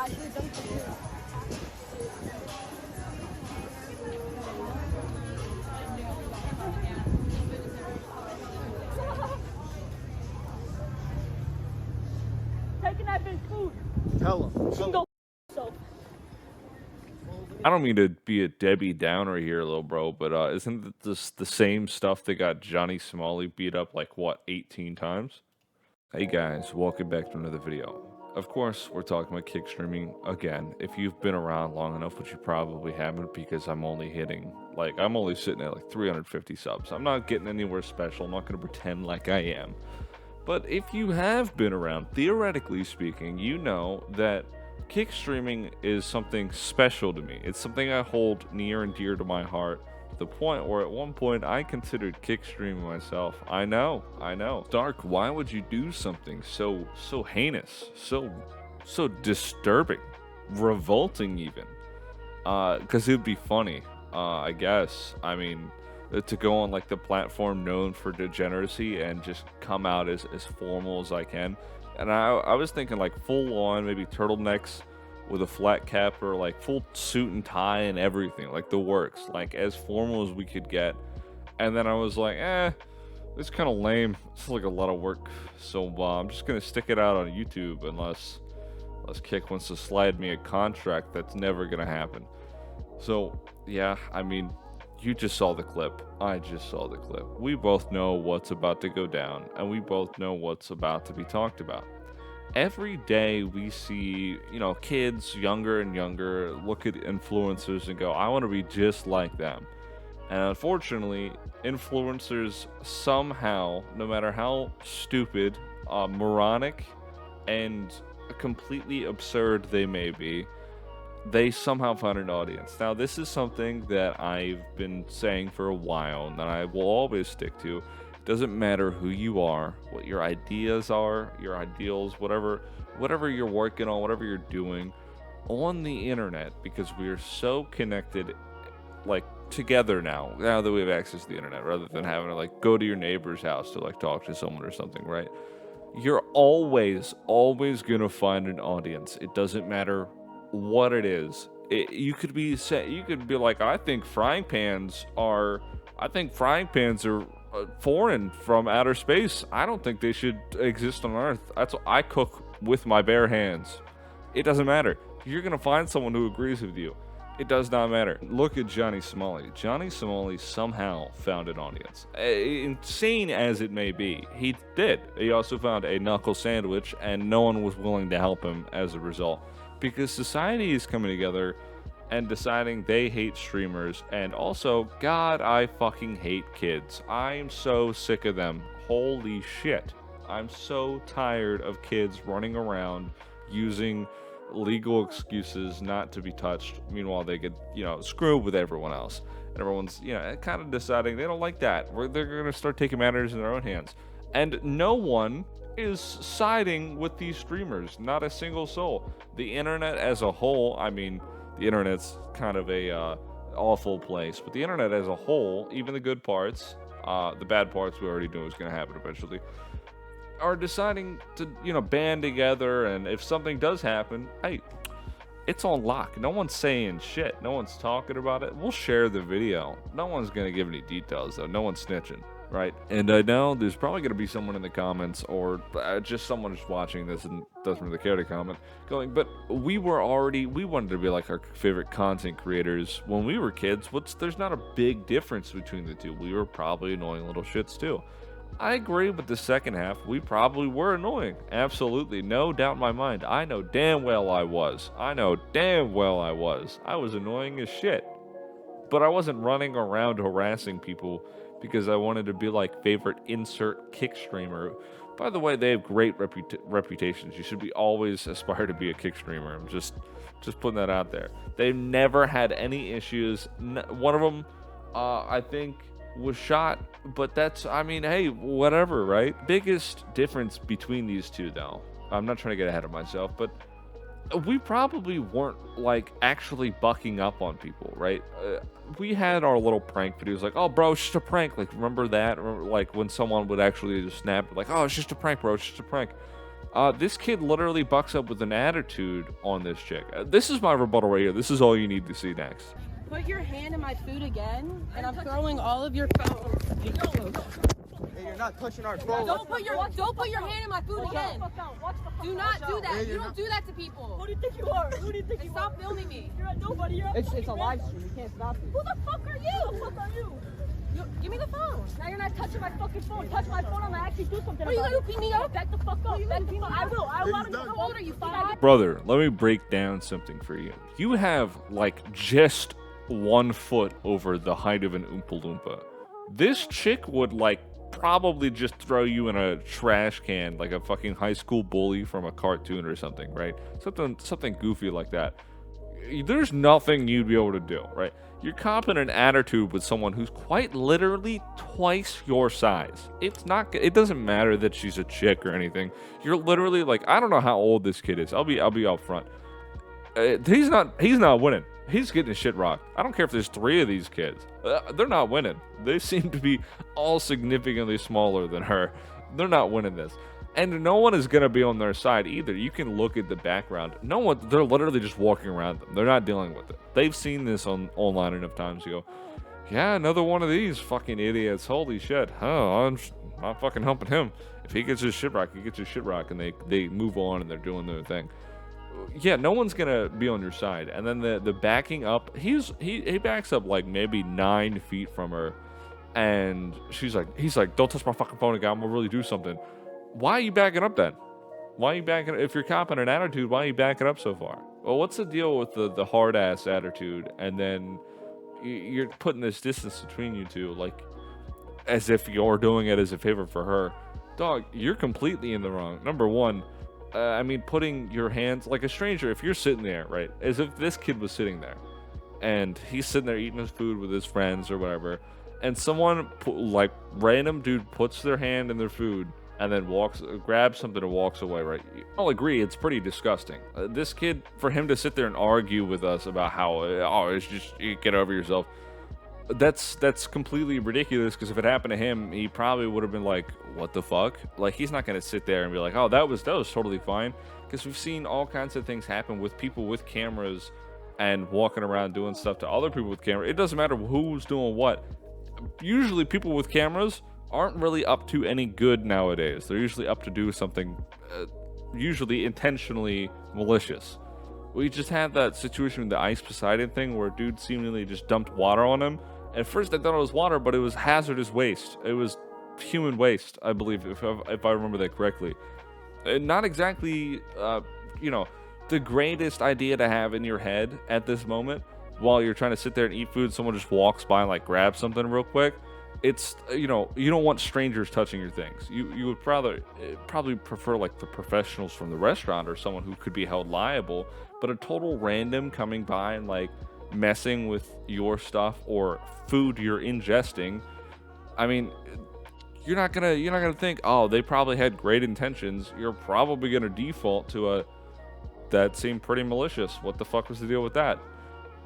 Taking that bitch food. Tell him. She can go so. I don't mean to be a Debbie Downer here, little bro, but isn't this the same stuff that got Johnny Smalley beat up like what 18 times? Hey guys, welcome back to another video. Of course, we're talking about kick streaming again. If you've been around long enough, which you probably haven't, because I'm only sitting at like 350 subs. I'm not getting anywhere special. I'm not going to pretend like I am. But if you have been around, theoretically speaking, you know that kick streaming is something special to me. It's something I hold near and dear to my heart, to the point where at one point I considered kick streaming myself. I know. Dark, why would you do something so heinous, so disturbing, revolting even? Because it would be funny, I guess. I mean, to go on like the platform known for degeneracy and just come out as formal as I can. And I was thinking like full on, maybe turtlenecks with a flat cap, or like full suit and tie and everything, like the works, like as formal as we could get. And then I was like, it's kind of lame. It's like a lot of work. So I'm just gonna stick it out on YouTube unless Kick wants to slide me a contract that's never gonna happen. So yeah, I mean, you just saw the clip. I just saw the clip. We both know what's about to go down, and we both know what's about to be talked about. Every day we see, kids younger and younger look at influencers and go, I want to be just like them. And unfortunately, influencers somehow, no matter how stupid, moronic, and completely absurd they may be, they somehow found an audience. Now, this is something that I've been saying for a while and that I will always stick to. It doesn't matter who you are, what your ideas are, your ideals, whatever you're working on, whatever you're doing on the internet, because we are so connected, like, together now that we have access to the internet, rather than having to like go to your neighbor's house to like talk to someone or something, right? You're always gonna find an audience. It doesn't matter what it is. You could be like, I think frying pans are foreign from outer space. I don't think they should exist on Earth. That's what I cook with my bare hands. It doesn't matter. You're gonna find someone who agrees with you. It does not matter. Look at Johnny Smalley. Johnny Smalley somehow found an audience. Insane as it may be, he did. He also found a knuckle sandwich, and no one was willing to help him as a result. Because society is coming together and deciding they hate streamers, and also, God, I fucking hate kids. I'm so sick of them. Holy shit. I'm so tired of kids running around using legal excuses not to be touched. Meanwhile, they get, screwed with everyone else. And everyone's, kind of deciding they don't like that. They're going to start taking matters in their own hands. And no one is siding with these streamers. Not a single soul. The internet as a whole, I mean, the internet's kind of a awful place, but the internet as a whole, even the good parts, the bad parts we already knew was going to happen eventually, are deciding to, band together. And if something does happen, hey, it's on lock. No one's saying shit. No one's talking about it. We'll share the video. No one's going to give any details, though. No one's snitching. Right? And I know there's probably going to be someone in the comments, or just someone just watching this and doesn't really care to comment, going, but we wanted to be like our favorite content creators when we were kids. There's not a big difference between the two. We were probably annoying little shits too. I agree with the second half. We probably were annoying. Absolutely. No doubt in my mind. I know damn well I was. I was annoying as shit. But I wasn't running around harassing people because I wanted to be like favorite insert kick streamer. By the way, they have great reputations. You should always aspire to be a kick streamer. I'm just putting that out there. They've never had any issues. One of them, I think, was shot. But hey, whatever, right? Biggest difference between these two, though, I'm not trying to get ahead of myself, but we probably weren't like actually bucking up on people, right? We had our little prank videos, like, oh bro, it's just a prank. Like, remember that? Remember, like, when someone would actually just snap, like, oh, it's just a prank, bro, it's just a prank. This kid literally bucks up with an attitude on this chick. This is my rebuttal right here. This is all you need to see next. Put your hand in my food again, and I'm throwing all of your phones. Hey, you're not touching our phone. Don't put your hand in my food again. Do not do that. You don't do that to people. Who do you think you are? Who do you think And you stop are? filming me. You're a nobody. You're It's a live stream. You can't stop it. Who the fuck are you? Who the fuck are you? Give me the phone. Now you're not touching my fucking phone. Touch my phone, I'm gonna actually do something Are you about gonna it. beat me up? Back the fuck up. Back the fuck. I will. I will. How old are you? 5? Brother, let me break down something for you. You have, like, just 1 foot over the height of an Oompa Loompa. This chick would, like, probably just throw you in a trash can like a fucking high school bully from a cartoon or something, right? Something goofy like that. There's nothing you'd be able to do, right? You're copping an attitude with someone who's quite literally twice your size. It doesn't matter that she's a chick or anything. You're literally like, I don't know how old this kid is. I'll be up front. He's not winning. He's getting his shit rocked. I don't care if there's 3 of these kids. They're not winning. They seem to be all significantly smaller than her. They're not winning this. And no one is going to be on their side either. You can look at the background. No one, they're literally just walking around them. They're not dealing with it. They've seen this online enough times to go, yeah, another one of these fucking idiots. Holy shit. Oh, I'm not fucking helping him. If he gets his shit rocked, he gets his shit rocked. And they move on and they're doing their thing. Yeah, no one's gonna be on your side. And then the backing up, he backs up like maybe 9 feet from her, and he's like, don't touch my fucking phone again. I'm gonna really do something. Why are you backing up then? Why are you backing? If you're copping an attitude, why are you backing up so far? Well, what's the deal with the hard ass attitude, and then you're putting this distance between you two, like as if you're doing it as a favor for her? Dog, you're completely in the wrong. Number one. I mean, putting your hands like a stranger, if you're sitting there, right, as if this kid was sitting there and he's sitting there eating his food with his friends or whatever, and someone, like, random dude puts their hand in their food and then grabs something and walks away, right? I'll agree, it's pretty disgusting. This kid, for him to sit there and argue with us about how, it's just, you get over yourself. That's completely ridiculous, because if it happened to him, he probably would have been like, what the fuck? Like, he's not going to sit there and be like, oh, that was totally fine, because we've seen all kinds of things happen with people with cameras and walking around doing stuff to other people with cameras. It doesn't matter who's doing what. Usually people with cameras aren't really up to any good nowadays. They're usually up to do something usually intentionally malicious. We just had that situation with the Ice Poseidon thing where a dude seemingly just dumped water on him. At first I thought it was water, but it was hazardous waste. It was human waste, I believe, if I remember that correctly. Not exactly, the greatest idea to have in your head at this moment while you're trying to sit there and eat food. Someone just walks by and like grabs something real quick. It's, you don't want strangers touching your things. You would probably prefer like the professionals from the restaurant or someone who could be held liable, but a total random coming by and like messing with your stuff or food you're ingesting. I mean, you're not gonna think, oh, they probably had great intentions. You're probably gonna default to that seemed pretty malicious. What the fuck was the deal with that?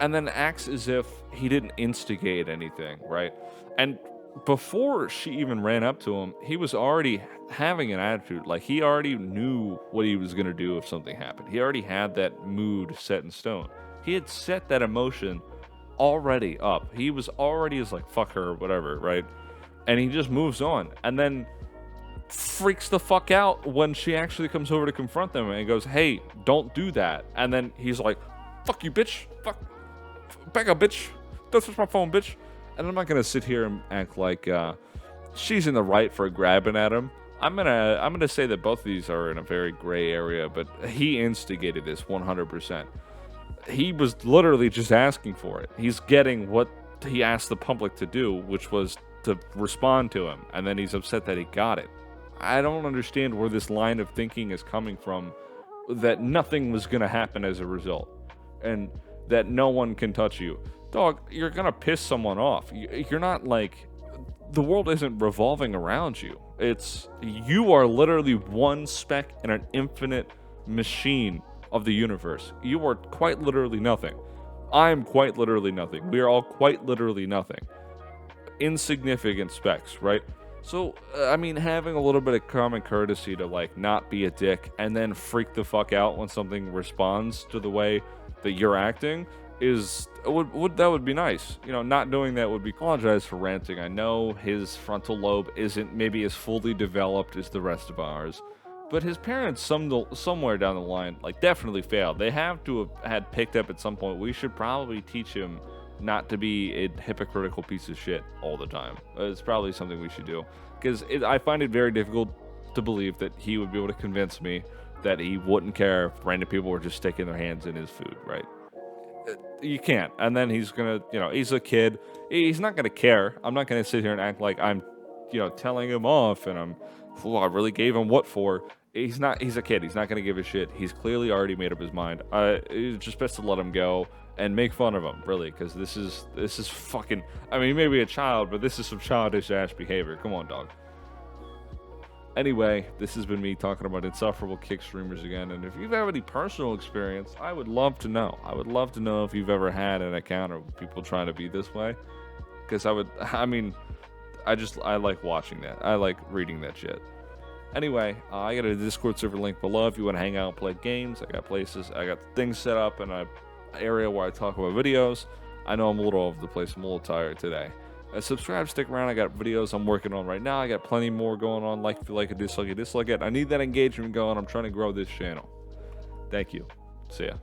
And then acts as if he didn't instigate anything, right? And before she even ran up to him, he was already having an attitude. Like, he already knew what he was going to do if something happened. He already had that mood set in stone. He had set that emotion already up. He was already as like, fuck her or whatever, right? And he just moves on. And then freaks the fuck out when she actually comes over to confront them and goes, hey, don't do that. And then he's like, fuck you, bitch. Fuck. Back up, bitch. Don't touch my phone, bitch. And I'm not gonna sit here and act like she's in the right for grabbing at him. I'm gonna say that both of these are in a very gray area, but he instigated this 100%. He was literally just asking for it. He's getting what he asked the public to do, which was to respond to him, and then he's upset that he got it. I don't understand where this line of thinking is coming from, that nothing was gonna happen as a result, and that no one can touch you. Dog, you're gonna piss someone off. You're not like, the world isn't revolving around you. You are literally one speck in an infinite machine of the universe. You are quite literally nothing. I'm quite literally nothing. We are all quite literally nothing. Insignificant specks, right? So, I mean, having a little bit of common courtesy to, like, not be a dick and then freak the fuck out when something responds to the way that you're acting that would be nice. You know, not doing that would be apologize for ranting. I know his frontal lobe isn't maybe as fully developed as the rest of ours, but his parents somewhere down the line, like, definitely failed. They have to have had picked up at some point. We should probably teach him not to be a hypocritical piece of shit all the time. It's probably something we should do, because I find it very difficult to believe that he would be able to convince me that he wouldn't care if random people were just sticking their hands in his food, right? You can't. And then he's gonna, you know, he's a kid. He's not gonna care. I'm not gonna sit here and act like I'm, you know, telling him off and I really gave him what for. He's not. He's a kid. He's not gonna give a shit. He's clearly already made up his mind. It's just best to let him go and make fun of him, really, because this is fucking. I mean, maybe a child, but this is some childish ass behavior. Come on, dog. Anyway, this has been me talking about insufferable kick streamers again, and if you have any personal experience, I would love to know. I would love to know if you've ever had an encounter with people trying to be this way, because I like watching that. I like reading that shit. Anyway, I got a Discord server link below if you want to hang out and play games. I got places, I got things set up in an area where I talk about videos. I know I'm a little all over the place. I'm a little tired today. Subscribe, stick around. I got videos I'm working on right now. I got plenty more going on. Like if you like it, dislike it, dislike it. I need that engagement going. I'm trying to grow this channel. Thank you. See ya.